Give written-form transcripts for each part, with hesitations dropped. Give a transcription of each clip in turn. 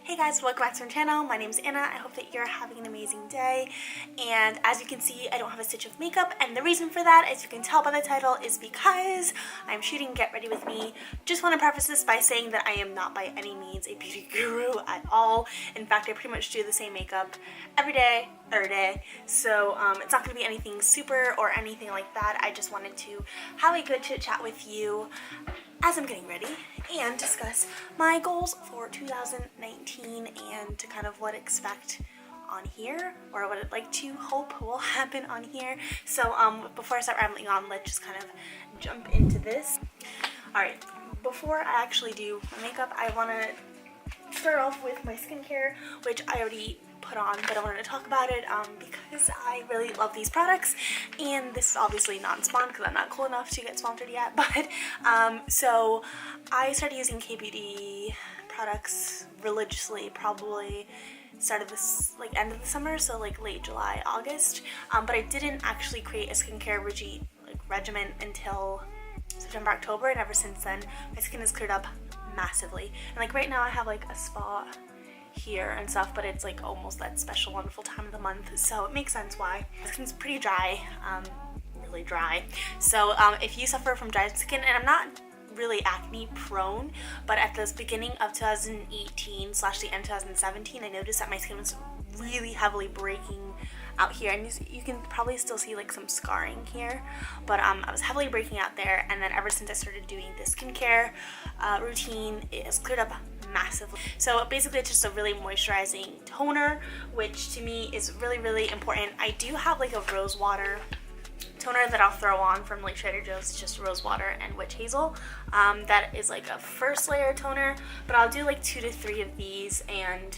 Hey guys, welcome back to my channel. My name is Anna. I hope that you're having an amazing day. And as you can see, I don't have a stitch of makeup, and the reason for that, as you can tell by the title, is because I'm shooting Get Ready With Me. Just want to preface this by saying that I am not by any means a beauty guru at all. In fact, I pretty much do the same makeup every day. So it's not going to be anything super or anything like that. I just wanted to have a good chit chat with you as I'm getting ready and discuss my goals for 2019 and to kind of what expect on here, or what I'd like to hope will happen on here. So before I start rambling on, let's just kind of jump into this. Alright, before I actually do my makeup, I want to start off with my skincare, which I already put on, but I wanted to talk about it because I really love these products, and this is obviously non-spawn because I'm not cool enough to get sponsored yet, but so I started using K-Beauty products religiously probably started this end of the summer, so like late July, August, but I didn't actually create a skincare regimen until September, October, and ever since then my skin has cleared up massively. And like right now I have like a spot here and stuff, but it's like almost that special wonderful time of the month, so it makes sense why. My skin's pretty dry, really dry. So if you suffer from dry skin, and I'm not really acne prone, but at the beginning of 2018 / the end of 2017, I noticed that my skin was really heavily breaking out here, and you can probably still see like some scarring here, but I was heavily breaking out there, and then ever since I started doing the skincare routine, it has cleared up massively. So basically it's just a really moisturizing toner, which to me is really important. I do have like a rose water toner that I'll throw on from like Trader Joe's. It's just rose water and witch hazel. That is like a first layer toner, but I'll do like 2 to 3 of these, and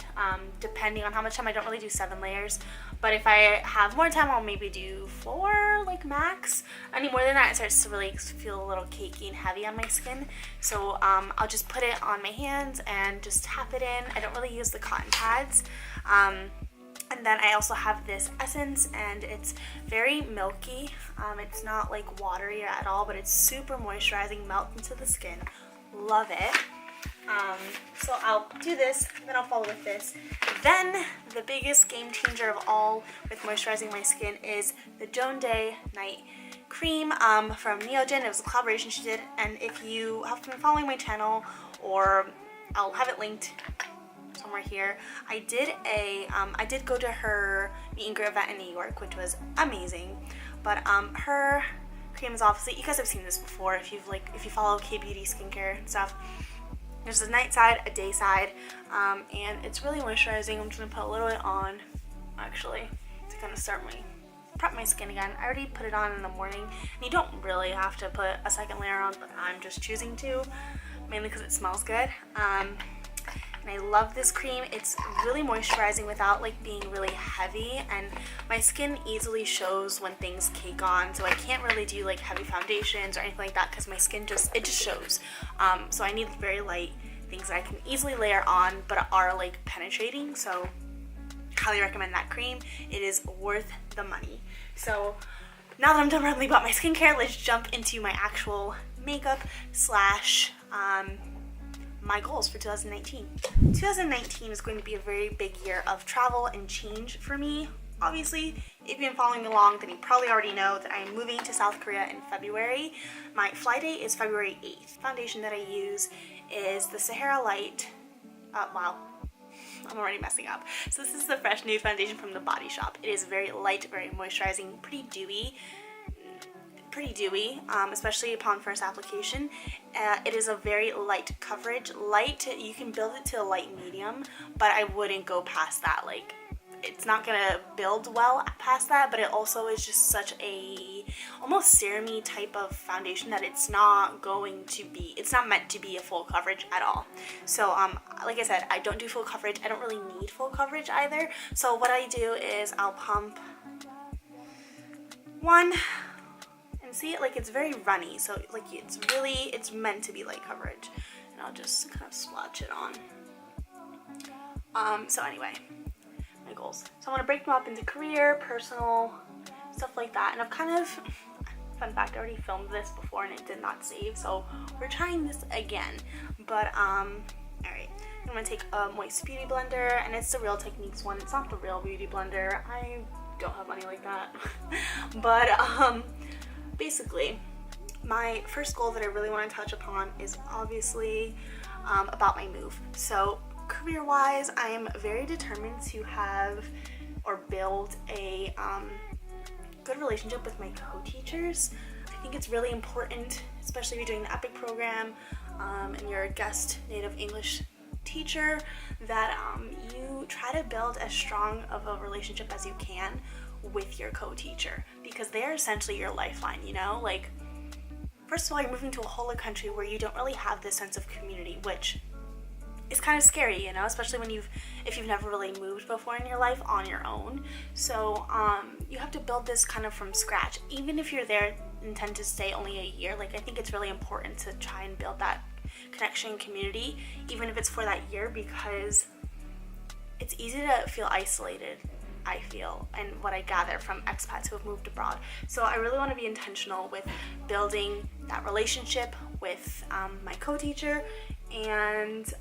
depending on how much time, I don't really do 7 layers, but if I have more time I'll maybe do 4 like max. Any more than that it starts to really feel a little cakey and heavy on my skin, so I'll just put it on my hands and just tap it in. I don't really use the cotton pads. And then I also have this essence, and it's very milky. It's not like watery at all, but it's super moisturizing, melts into the skin. Love it. So I'll do this, then I'll follow with this. Then the biggest game changer of all with moisturizing my skin is the Joan Day Night Cream from Neogen. It was a collaboration she did, and if you have been following my channel, or I'll have it linked somewhere here, I did go to her meet and greet event in New York, which was amazing. But her cream is obviously, you guys have seen this before if you follow K-Beauty skincare and stuff. There's a night side, a day side, and it's really moisturizing. I'm just gonna put a little bit on actually to kind of prep my skin again. I already put it on in the morning, and you don't really have to put a second layer on, but I'm just choosing to, mainly because it smells good. And I love this cream. It's really moisturizing without like being really heavy, and my skin easily shows when things cake on, so I can't really do like heavy foundations or anything like that because my skin just shows. So I need very light things that I can easily layer on but are like penetrating, so highly recommend that cream. It is worth the money. So now that I'm done rambling about my skincare, let's jump into my actual makeup / my goals for 2019. 2019 is going to be a very big year of travel and change for me. Obviously, if you've been following along, then you probably already know that I'm moving to South Korea in February. My flight date is February 8th. The foundation that I use is the Sahara Light. Wow, I'm already messing up. So this is the fresh new foundation from the Body Shop. It is very light, very moisturizing, pretty dewy, especially upon first application. It is a very light coverage. Light, you can build it to a light medium, but I wouldn't go past that. Like, it's not gonna build well past that, but it also is just such a almost serum-y type of foundation that it's not meant to be a full coverage at all. So like I said, I don't do full coverage. I don't really need full coverage either. So what I do is I'll pump one, and see it, like it's very runny, so like it's meant to be light coverage, and I'll just kind of splotch it on. So anyway, my goals. So I want to break them up into career, personal, stuff like that, and I've kind of, fun fact, I already filmed this before and it did not save, so we're trying this again. But alright, going to take a Moist Beauty Blender, and it's the Real Techniques one. It's not the Real Beauty Blender. I don't have money like that. But basically, my first goal that I really want to touch upon is obviously about my move. So career-wise, I am very determined to have or build a good relationship with my co-teachers. I think it's really important, especially if you're doing the EPIC program and you're a guest native English teacher, that you try to build as strong of a relationship as you can with your co-teacher, because they are essentially your lifeline, you know? Like, first of all, you're moving to a whole other country where you don't really have this sense of community, which is kind of scary, you know, especially when if you've never really moved before in your life on your own. So you have to build this kind of from scratch. Even if you're there intend to stay only a year, like, I think it's really important to try and build that connection and community, even if it's for that year, because it's easy to feel isolated, I feel, and what I gather from expats who have moved abroad. So I really want to be intentional with building that relationship with my co-teacher, and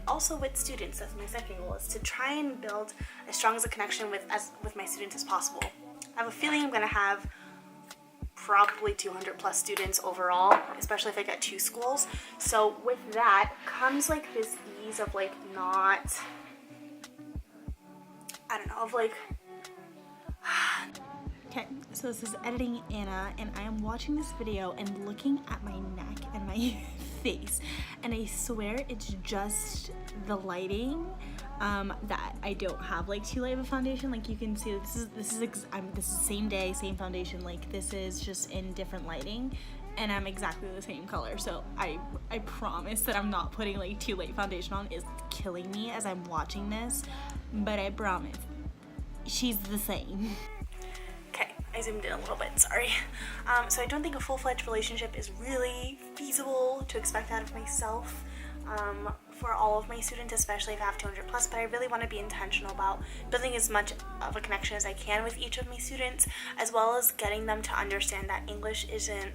also with students. That's my second goal, is to try and build as strong as a connection with my students as possible. I have a feeling I'm going to have probably 200 plus students overall, especially if I get 2 schools. So with that comes like this ease of like not, I don't know, of like okay, so this is Editing Anna, and I am watching this video and looking at my neck and my face, and I swear it's just the lighting that I don't have like too light of a foundation. Like, you can see this is same day, same foundation. Like, this is just in different lighting, and I'm exactly the same color. So I promise that I'm not putting like too light foundation on. It's killing me as I'm watching this, but I promise she's the same. Okay, I zoomed in a little bit, sorry. So I don't think a full-fledged relationship is really feasible to expect out of myself for all of my students, especially if I have 200 plus, but I really want to be intentional about building as much of a connection as I can with each of my students, as well as getting them to understand that English isn't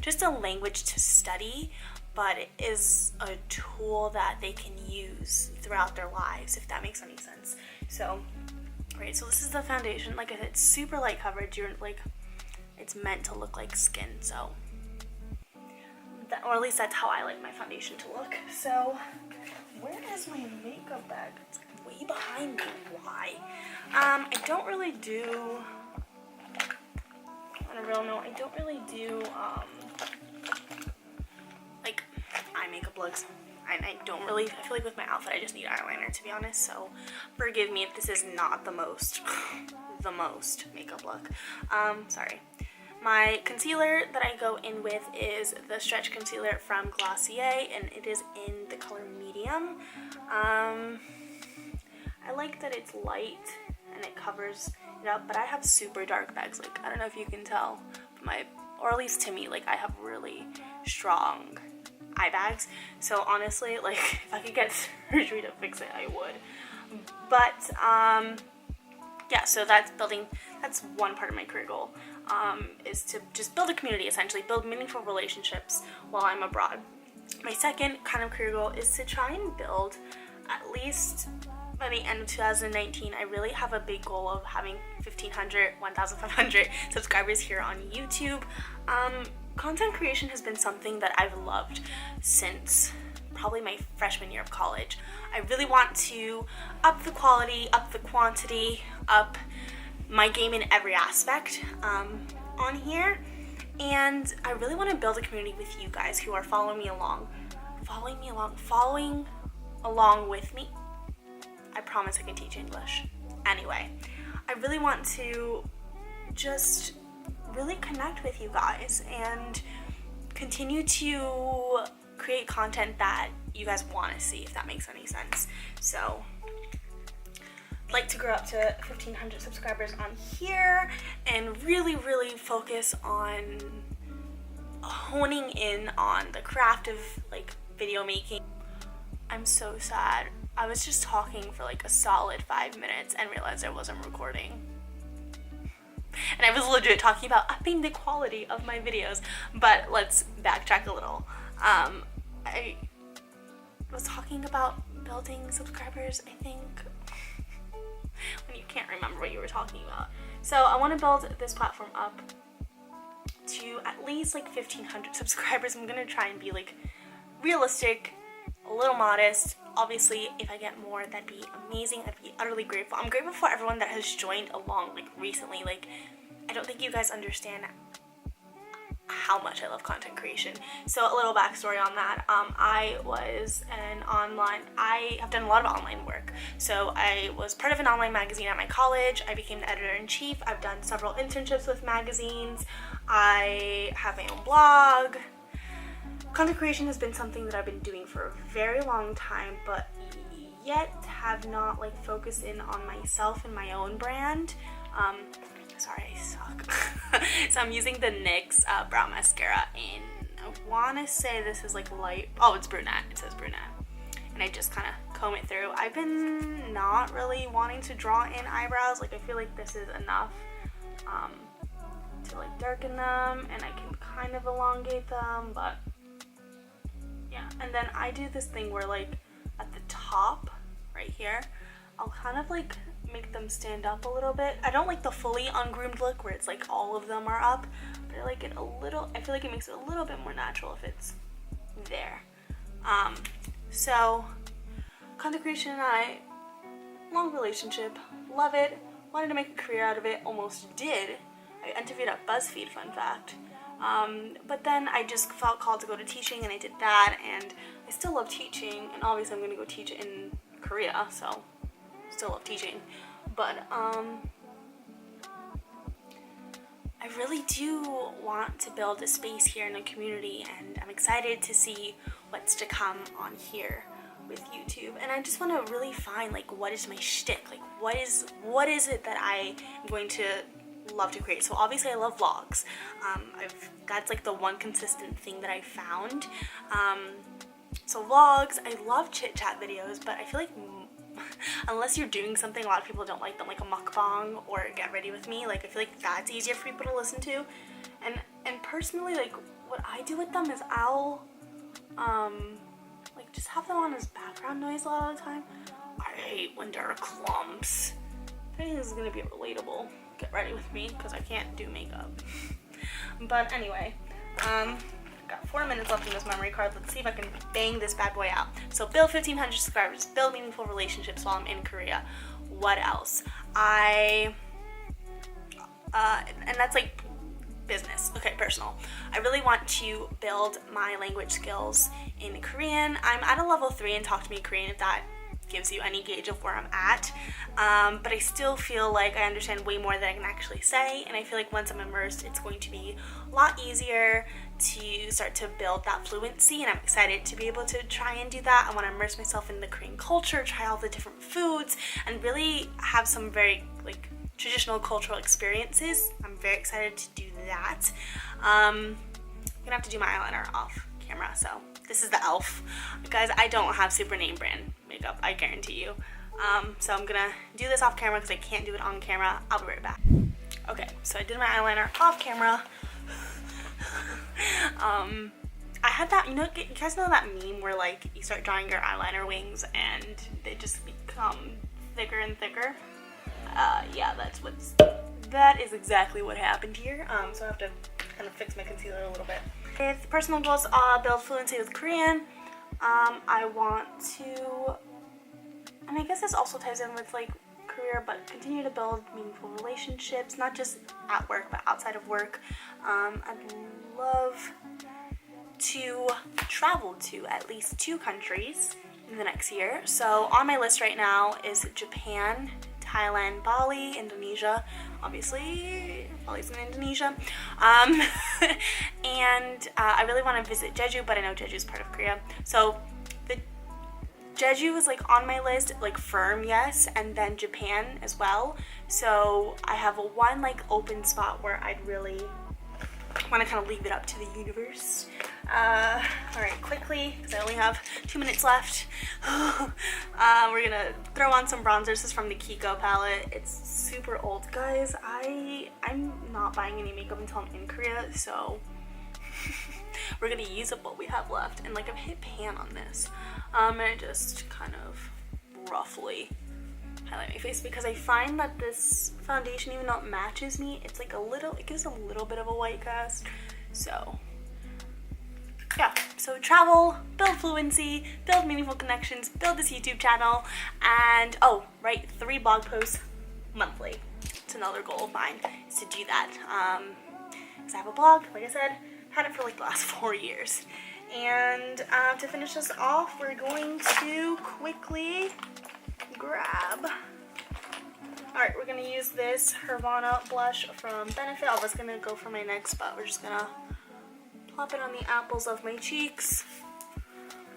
just a language to study, but it is a tool that they can use throughout their lives, if that makes any sense. So, right, so this is the foundation. Like I said, it's super light coverage. It's meant to look like skin, so or at least that's how I like my foundation to look. So where is my makeup bag? It's like way behind me. Why? I don't really do, on a real note, I don't really do like eye makeup looks. I don't really, I feel like with my outfit I just need eyeliner, to be honest, so forgive me if this is not the most makeup look. Sorry. My concealer that I go in with is the Stretch Concealer from Glossier, and it is in the color medium. I like that it's light and it covers it up, but I have super dark bags. Like, I don't know if you can tell, but or at least to me, like, I have really strong eye bags. So honestly, like, if I could get surgery to fix it, I would. But yeah, so that's one part of my career goal, is to just build a community, essentially build meaningful relationships while I'm abroad. My second kind of career goal is to try and build, at least by the end of 2019, I really have a big goal of having 1,500, 1,500 subscribers here on YouTube. Content creation has been something that I've loved since probably my freshman year of college. I really want to up the quality, up the quantity, up my game in every aspect on here, and I really want to build a community with you guys who are following along with me. I promise I can teach English. Anyway, I really want to just really connect with you guys and continue to create content that you guys want to see, if that makes any sense. So I'd like to grow up to 1,500 subscribers on here and really focus on honing in on the craft of like video making. I'm so sad. I was just talking for like a solid 5 minutes and realized I wasn't recording. And I was legit talking about upping the quality of my videos, but let's backtrack a little. I was talking about building subscribers, I think. When you can't remember what you were talking about. So I want to build this platform up to at least like 1,500 subscribers. I'm gonna try and be like realistic, a little modest. Obviously, if I get more, that'd be amazing. I'd be utterly grateful. I'm grateful for everyone that has joined along like recently. Like, I don't think you guys understand how much I love content creation. So a little backstory on that. I have done a lot of online work. So I was part of an online magazine at my college. I became the editor-in-chief. I've done several internships with magazines. I have my own blog. Content creation has been something that I've been doing for a very long time, but yet have not like focused in on myself and my own brand. Sorry, I suck. So I'm using the NYX brow mascara in, I want to say this is like light, oh, it's brunette, it says brunette. And I just kind of comb it through. I've been not really wanting to draw in eyebrows. Like, I feel like this is enough to like darken them, and I can kind of elongate them, but yeah. And then I do this thing where like at the top right here, I'll kind of like make them stand up a little bit. I don't like the fully ungroomed look where it's like all of them are up, but I like it a little, I feel like it makes it a little bit more natural if it's there. So content creation and I, long relationship, love it, wanted to make a career out of it, almost did. I interviewed at BuzzFeed, fun fact. But then I just felt called to go to teaching, and I did that, and I still love teaching, and obviously I'm going to go teach in Korea, so still love teaching. But I really do want to build a space here in the community, and I'm excited to see what's to come on here with YouTube. And I just want to really find like what is my shtick, like what is it that I am going to love to create. So obviously I love vlogs. That's like the one consistent thing that I found. So vlogs, I love chit chat videos, but I feel like unless you're doing something, a lot of people don't like them, like a mukbang or get ready with me. Like, I feel like that's easier for people to listen to. And personally, like, what I do with them is I'll like just have them on as background noise a lot of the time. I hate when there are clumps. I think this is gonna be relatable. Get ready with me because I can't do makeup. But anyway, got 4 minutes left in this memory card. Let's see if I can bang this bad boy out. So build 1,500 subscribers, build meaningful relationships while I'm in Korea. What else? And that's like business. Okay, personal. I really want to build my language skills in Korean. I'm at a level 3 and Talk to Me Korean, if that gives you any gauge of where I'm at, but I still feel like I understand way more than I can actually say, and I feel like once I'm immersed, it's going to be a lot easier to start to build that fluency, and I'm excited to be able to try and do that. I want to immerse myself in the Korean culture, try all the different foods, and really have some very like traditional cultural experiences. I'm very excited to do that. I'm gonna have to do my eyeliner off camera, so this is the e.l.f. Guys, I don't have super name brand makeup, I guarantee you. So I'm gonna do this off camera because I can't do it on camera. I'll be right back. Okay, so I did my eyeliner off camera. I had that, you guys know that meme where like you start drawing your eyeliner wings and they just become thicker and thicker? Yeah, that is exactly what happened here. So I have to kind of fix my concealer a little bit. With personal goals, build fluency with Korean. I want to, and I guess this also ties in with like career, but continue to build meaningful relationships, not just at work, but outside of work. I'd love to travel to at least 2 countries in the next year. So on my list right now is Japan, Thailand, Bali, Indonesia. Obviously, Bali's in Indonesia. And I really want to visit Jeju, but I know Jeju is part of Korea. So the Jeju is like on my list, like firm yes, and then Japan as well. So I have one like open spot where I'd really want to kind of leave it up to the universe. Alright, quickly, because I only have 2 minutes left. We're gonna throw on some bronzers. This is from the Kiko palette. It's super old. Guys, I'm not buying any makeup until I'm in Korea, so we're gonna use up what we have left. And like I've hit pan on this. And I just kind of roughly highlight my face because I find that this foundation, even though it matches me, it's like it gives a little bit of a white cast. So yeah, so travel, build fluency, build meaningful connections, build this YouTube channel, and write 3 blog posts monthly. It's another goal of mine, is to do that. Because I have a blog, like I said, had it for like the last 4 years. And to finish this off, we're going to quickly grab, alright, we're going to use this Hervana blush from Benefit. I was going to go for my next, but we're just going to plop it on the apples of my cheeks.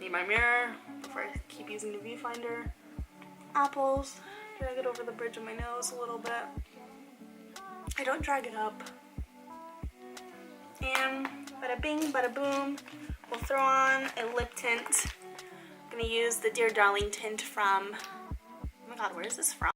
Need my mirror before I keep using the viewfinder. Apples. Drag it over the bridge of my nose a little bit. I don't drag it up. And bada bing, bada boom. We'll throw on a lip tint. I'm gonna use the Dear Darling tint from, oh my god, where is this from?